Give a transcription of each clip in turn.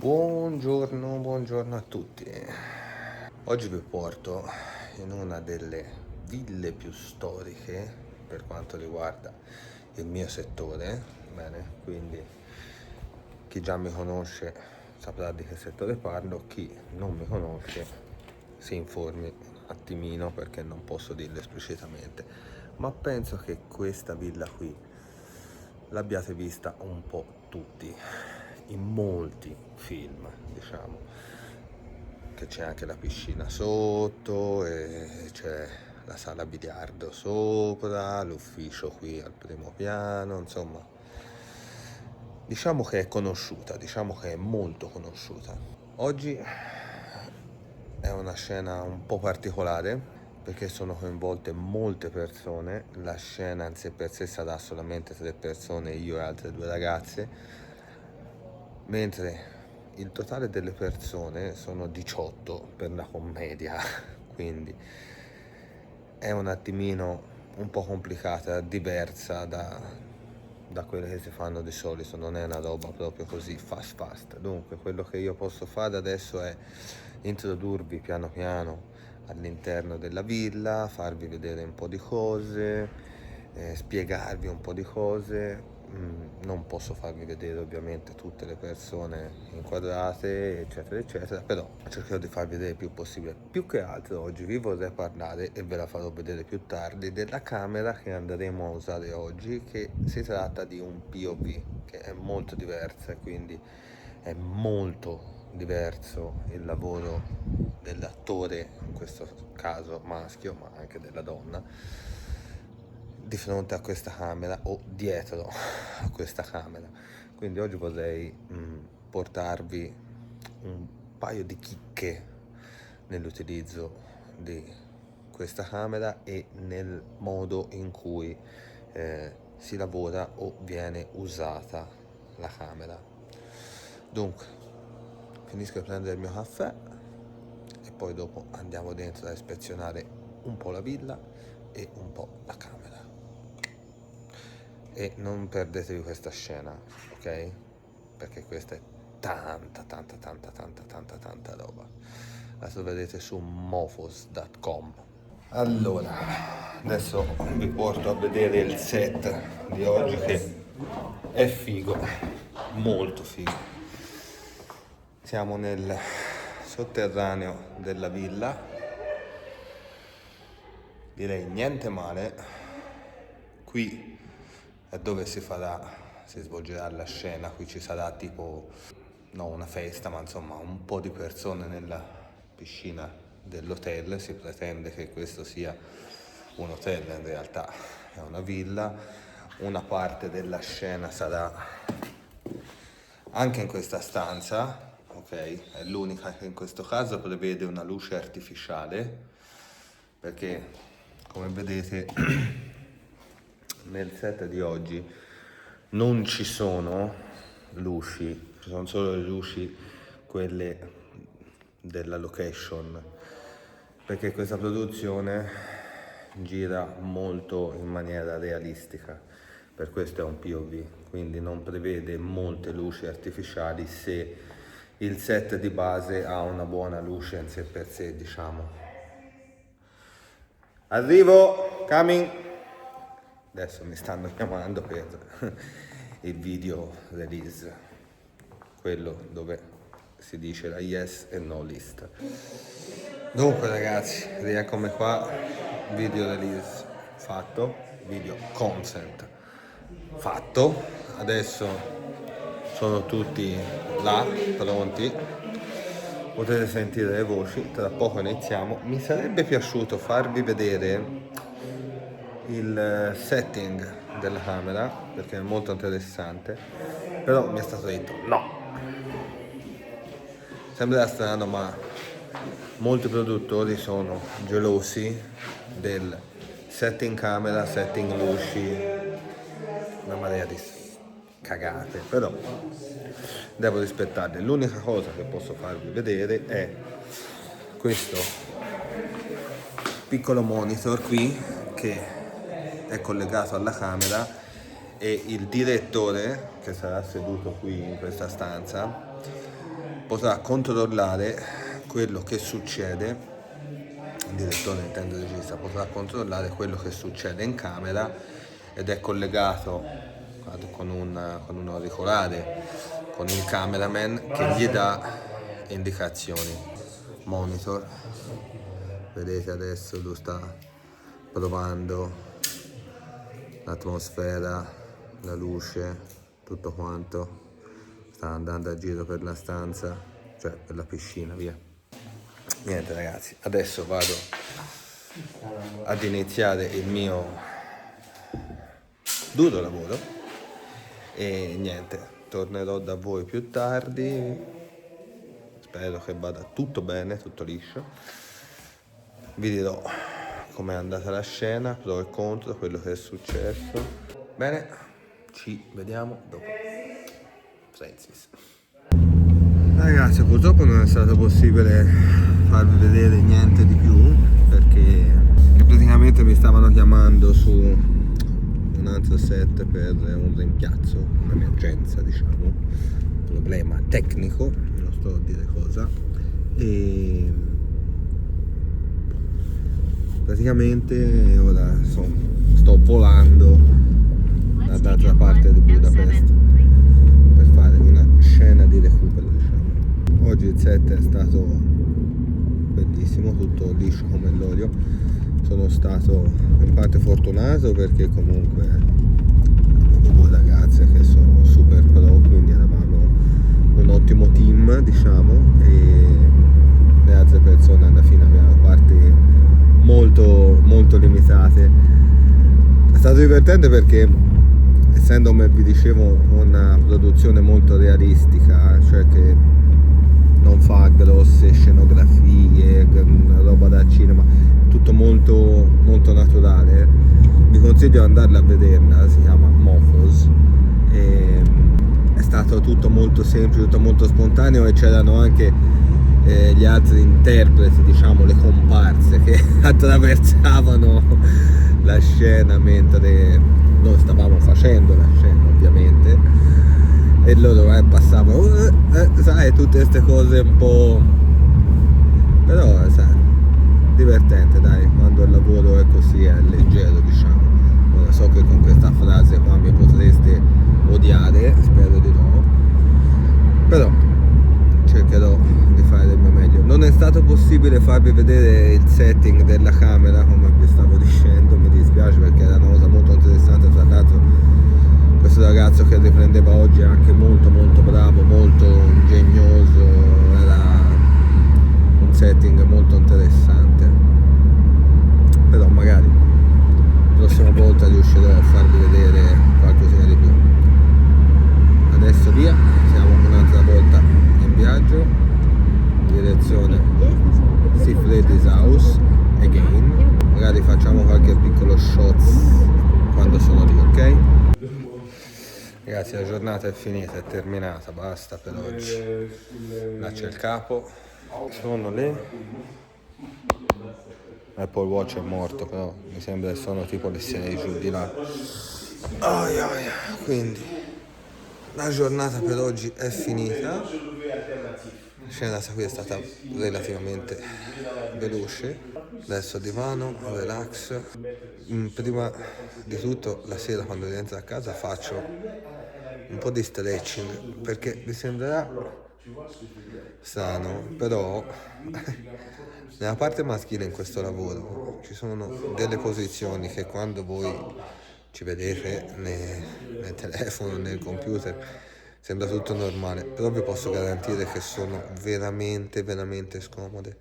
Buongiorno a tutti. Oggi vi porto in una delle ville più storiche per quanto riguarda il mio settore. Bene, quindi chi già mi conosce saprà di che settore parlo, chi non mi conosce si informi un attimino perché non posso dirlo esplicitamente, ma penso che questa villa qui l'abbiate vista un po' tutti in molti film, diciamo che c'è anche la piscina sotto e c'è la sala biliardo sopra, l'ufficio qui al primo piano, insomma diciamo che è conosciuta, diciamo che è molto conosciuta. Oggi è una scena un po' particolare perché sono coinvolte molte persone, la scena in sé per sé sarà solamente 3 persone, io e altre 2 ragazze, mentre il totale delle persone sono 18 per la commedia, quindi è un attimino un po' complicata, diversa da quelle che si fanno di solito, non è una roba proprio così fast. Dunque quello che io posso fare adesso è introdurvi piano piano all'interno della villa, farvi vedere un po' di cose, spiegarvi un po' di cose. Non posso farvi vedere ovviamente tutte le persone inquadrate eccetera eccetera, però cercherò di farvi vedere il più possibile. Più che altro oggi vi vorrei parlare, e ve la farò vedere più tardi, della camera che andremo a usare oggi, che si tratta di un POV che è molto diversa, quindi è molto diverso il lavoro dell'attore, in questo caso maschio ma anche della donna, di fronte a questa camera o dietro a questa camera. Quindi oggi vorrei portarvi un paio di chicche nell'utilizzo di questa camera e nel modo in cui si lavora o viene usata la camera. Dunque, finisco di prendere il mio caffè e poi dopo andiamo dentro a ispezionare un po' la villa e un po' la camera. E non perdetevi questa scena, ok? Perché questa è tanta roba. La troverete su mofos.com. Allora, adesso vi porto a vedere il set di oggi che è figo, molto figo. Siamo nel sotterraneo della villa, direi niente male. Qui è dove si svolgerà la scena, qui ci sarà tipo, no una festa, ma insomma un po' di persone nella piscina dell'hotel, si pretende che questo sia un hotel, in realtà è una villa, una parte della scena sarà anche in questa stanza, ok? È l'unica che in questo caso prevede una luce artificiale, perché come vedete nel set di oggi non ci sono luci, ci sono solo le luci quelle della location, perché questa produzione gira molto in maniera realistica, per questo è un POV, quindi non prevede molte luci artificiali se il set di base ha una buona luce in sé per sé, diciamo. Arrivo, coming. Adesso mi stanno chiamando per il video release, quello dove si dice la yes e no list. Dunque ragazzi, rieccomi qua, video release fatto, video consent fatto. Adesso sono tutti là, pronti. Potete sentire le voci, tra poco iniziamo. Mi sarebbe piaciuto farvi vedere il setting della camera perché è molto interessante, però mi è stato detto no. Sembra strano, ma molti produttori sono gelosi del setting camera, setting luci, una marea di cagate, però devo rispettarle. L'unica cosa che posso farvi vedere è questo piccolo monitor qui che è collegato alla camera, e il direttore che sarà seduto qui in questa stanza potrà controllare quello che succede, il direttore intendo il regista, potrà controllare quello che succede in camera ed è collegato con un auricolare, con il cameraman che gli dà indicazioni. Monitor, vedete adesso lui sta provando l'atmosfera, la luce, tutto quanto, sta andando a giro per la stanza, cioè per la piscina, via. Niente ragazzi, adesso vado ad iniziare il mio duro lavoro e niente, tornerò da voi più tardi, spero che vada tutto bene, tutto liscio, vi dirò com'è andata la scena, pro e contro, quello che è successo. Bene, ci vediamo dopo. Francis. Ragazzi, purtroppo non è stato possibile farvi vedere niente di più perché praticamente mi stavano chiamando su un altro set per un rimpiazzo, un'emergenza diciamo, un problema tecnico, non sto a dire cosa, e praticamente ora sto volando dall'altra parte di Budapest per fare una scena di recupero, diciamo. Oggi il set è stato bellissimo, tutto liscio come l'olio. Sono stato in parte fortunato perché comunque avevo due ragazze che sono super pro, quindi eravamo un ottimo team, diciamo, e le altre persone alla fine avevano parti molto molto limitate. È stato divertente perché, essendo, come vi dicevo, una produzione molto realistica, cioè che non fa grosse scenografie, roba da cinema, tutto molto molto naturale, vi consiglio di andarla a vederla, si chiama Mofos, e è stato tutto molto semplice, tutto molto spontaneo, e c'erano anche gli altri interpreti, diciamo le comparse che attraversavano la scena mentre noi stavamo facendo la scena, ovviamente, e loro passavano sai, tutte queste cose un po', però sai, divertente, dai, quando il lavoro è così è leggero, diciamo. Ora so che con questa frase qua mi potreste odiare, spero di no, però cercherò di fare del mio meglio. Non è stato possibile farvi vedere il setting della camera, come vi stavo dicendo, mi dispiace perché era una cosa molto interessante. Tra l'altro questo ragazzo che riprendeva oggi è anche molto molto bravo, molto ingegnoso, era un setting molto interessante, però magari la prossima volta riuscirò a farvi vedere qualcosina di più. Adesso via, siamo un'altra volta in viaggio in direzione Sifledi's House again, magari facciamo qualche piccolo shots quando sono lì, ok? Ragazzi, la giornata è finita, è terminata, basta per oggi. Là c'è il capo, sono le Apple Watch è morto, però mi sembra che sono tipo le 6 giù di là. Quindi la giornata per oggi è finita. La scena qui è stata relativamente veloce. Adesso divano, relax. Prima di tutto la sera quando rientro a casa faccio un po' di stretching, perché vi sembrerà strano, però nella parte maschile in questo lavoro ci sono delle posizioni che quando voi ci vedete nel telefono, nel computer, sembra tutto normale, però vi posso garantire che sono veramente veramente scomode.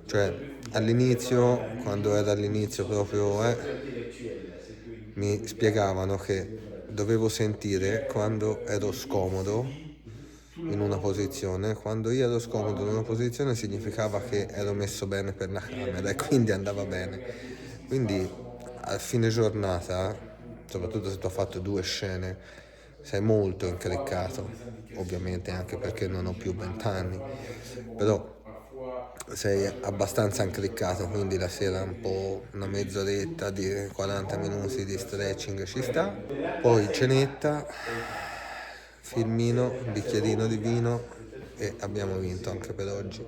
Cioè all'inizio, quando era all'inizio proprio, mi spiegavano che dovevo sentire quando ero scomodo in una posizione. Quando io ero scomodo in una posizione significava che ero messo bene per la camera e quindi andava bene. Quindi a fine giornata, soprattutto se tu hai fatto 2 scene, sei molto increccato, ovviamente anche perché non ho più 20 anni, però sei abbastanza incliccato, quindi la sera un po', una mezz'oretta di 40 minuti di stretching ci sta, poi cenetta, filmino, bicchierino di vino e abbiamo vinto anche per oggi.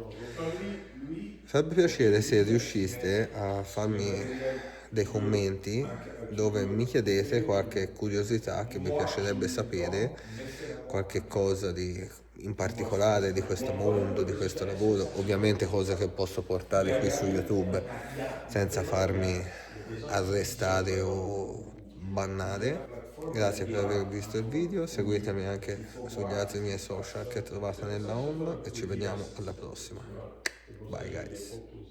Farebbe piacere se riusciste a farmi dei commenti dove mi chiedete qualche curiosità che vi piacerebbe sapere, qualche cosa in particolare di questo mondo, di questo lavoro, ovviamente cose che posso portare qui su YouTube senza farmi arrestare o bannare. Grazie per aver visto il video, seguitemi anche sugli altri miei social che trovate nella home e ci vediamo alla prossima. Bye guys.